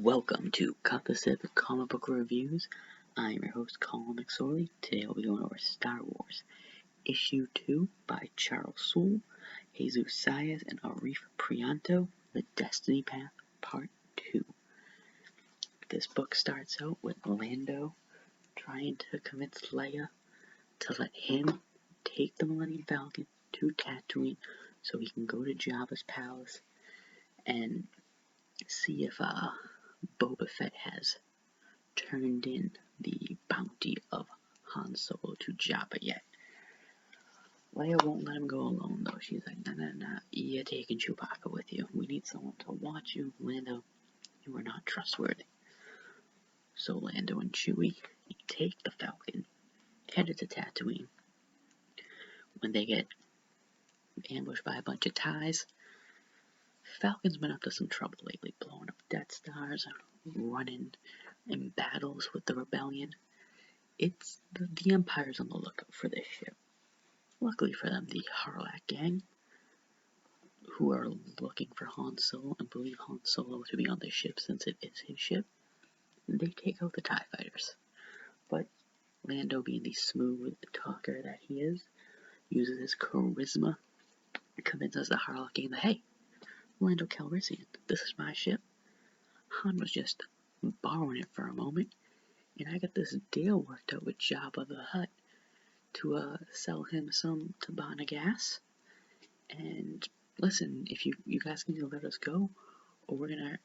Welcome to Compassive Comic Book Reviews. I am your host, Colin McSorley. Today I'll be going over Star Wars Issue 2 by Charles Soule, Jesus Saez, and Arif Prianto, The Destiny Path, Part 2. This book starts out with Lando trying to convince Leia to let him take the Millennium Falcon to Tatooine so he can go to Jabba's palace and see if Boba Fett has turned in the bounty of Han Solo to Jabba yet. Leia won't let him go alone though. She's like, nah, you're taking Chewbacca with you. We need someone to watch you, Lando. You are not trustworthy. So Lando and Chewie take the Falcon, headed to Tatooine. When they get ambushed by a bunch of TIEs, Falcon's been up to some trouble lately, blowing up Death Stars, running in battles with the Rebellion. It's the Empire's on the lookout for this ship. Luckily for them, the Harlack gang, who are looking for Han Solo and believe Han Solo to be on this ship since it is his ship, they take out the TIE fighters. But Lando, being the smooth talker that he is, uses his charisma to convince the Harlack gang that, hey, Lando Calrissian, this is my ship. Han was just borrowing it for a moment, and I got this deal worked out with Jabba the Hutt to sell him some Tabana gas. And listen, if you guys can let us go, or we're gonna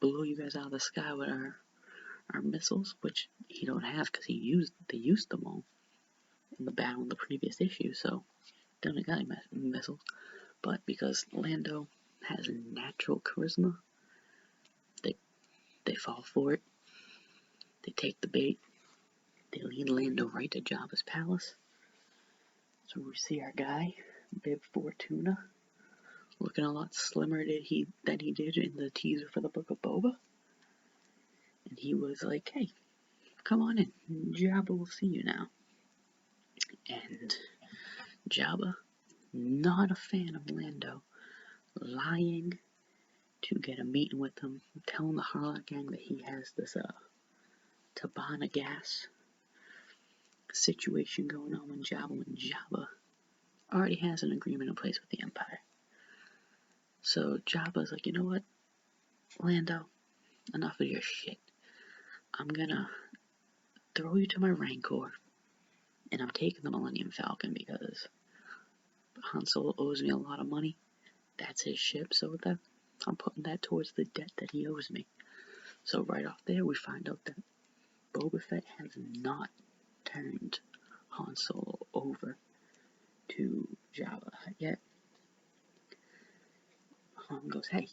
blow you guys out of the sky with our missiles, which he don't have because they used them all in the battle in the previous issue, so they don't got any missiles. But because Lando has natural charisma, they fall for it. They take the bait. They lead Lando right to Jabba's palace. So we see our guy, Bib Fortuna, looking a lot slimmer than he did in the teaser for the Book of Boba. And he was like, hey, come on in. Jabba will see you now. And Jabba, not a fan of Lando, lying to get a meeting with him, telling the Harlack gang that he has this Tabana gas situation going on when Jabba already has an agreement in place with the Empire. So Jabba's like, you know what, Lando, enough of your shit. I'm gonna throw you to my Rancor, and I'm taking the Millennium Falcon because Han Solo owes me a lot of money. That's his ship, so I'm putting that towards the debt that he owes me. So right off there, we find out that Boba Fett has not turned Han Solo over to Jabba yet. Han goes, hey,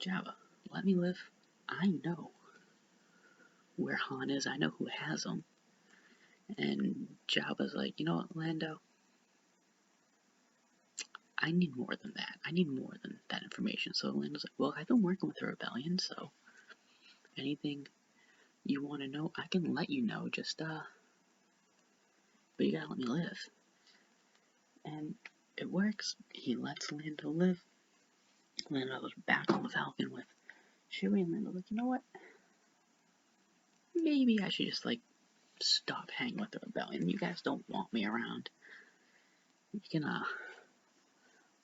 Jabba, let me live. I know where Han is. I know who has him. And Jabba's like, you know what, Lando? I need more than that. I need more than that information. So Lando's like, well, I've been working with the Rebellion, so anything you want to know, I can let you know. Just, but you gotta let me live. And it works. He lets Lando live. Lando goes back on the Falcon with Chewie, and Lando's like, you know what? Maybe I should just, stop hanging with the Rebellion. You guys don't want me around. You can,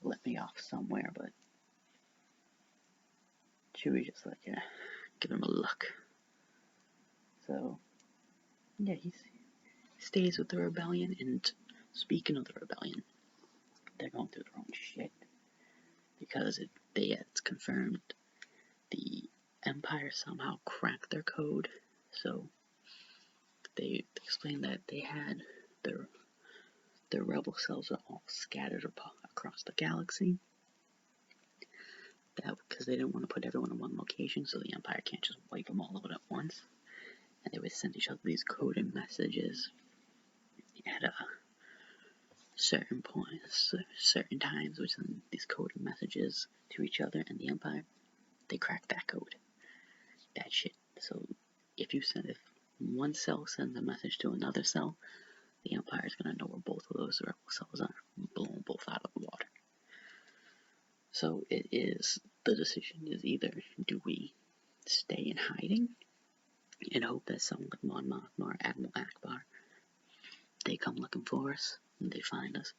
let me off somewhere, but Chewie just like, yeah, give him a look. So, yeah, he stays with the Rebellion, and speaking of the Rebellion, they're going through their own shit, because it's confirmed the Empire somehow cracked their code, so they explained that they had their rebel cells are all scattered across the galaxy, that because they didn't want to put everyone in one location, so the Empire can't just wipe them all out at once, and they would send each other these coded messages at certain points, certain times, which send these coded messages to each other, and the Empire, they cracked that code, that shit. So if one cell sends a message to another cell, the Empire is gonna know where both of those rebel cells are, blow them both out of the water. So the decision is either do we stay in hiding and hope that someone like Mon Mothma or Admiral Akbar, they come looking for us and they find us?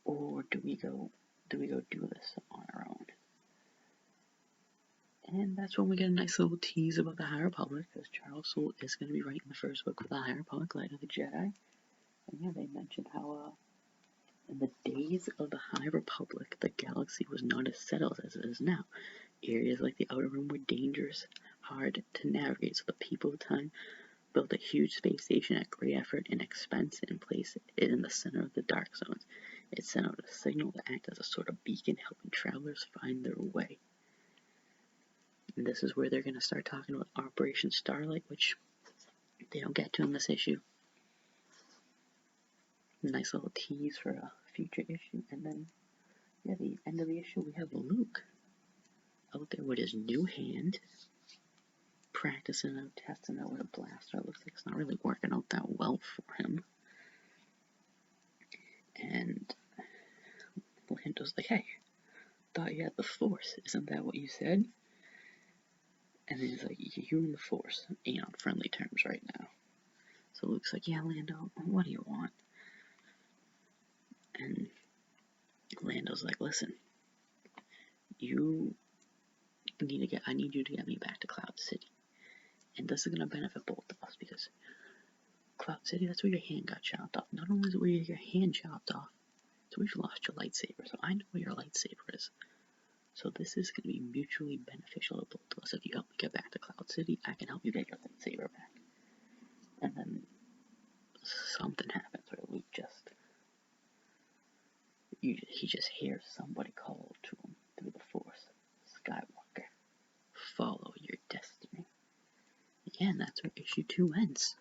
Or do we go do this on our own? And that's when we get a nice little tease about the High Republic, because Charles Soule is going to be writing the first book of the High Republic, Light of the Jedi. And yeah, they mentioned how in the days of the High Republic, the galaxy was not as settled as it is now. Areas like the Outer Rim were dangerous, hard to navigate, so the people of the time built a huge space station at great effort and expense and placed it in the center of the dark zones. It sent out a signal to act as a sort of beacon, helping travelers find their way. And this is where they're going to start talking about Operation Starlight, which they don't get to in this issue. Nice little tease for a future issue. And then, yeah, the end of the issue, we have Luke out there with his new hand, practicing out, testing out with a blaster. It looks like it's not really working out that well for him. And Lando's like, hey, thought you had the Force. Isn't that what you said? And he's like, you and the Force ain't on friendly terms right now. So Luke's like, yeah, Lando, what do you want? And Lando's like, listen, I need you to get me back to Cloud City. And this is going to benefit both of us, because Cloud City, that's where your hand got chopped off. Not only is it where your hand chopped off, it's where you lost your lightsaber. So I know where your lightsaber is. So this is going to be mutually beneficial to both of us. If you help me get back to Cloud City, I can help you get your lightsaber back. And then something happens where Luke he just hears somebody call to him through the Force. Skywalker, follow your destiny. Yeah, and that's where issue 2 ends.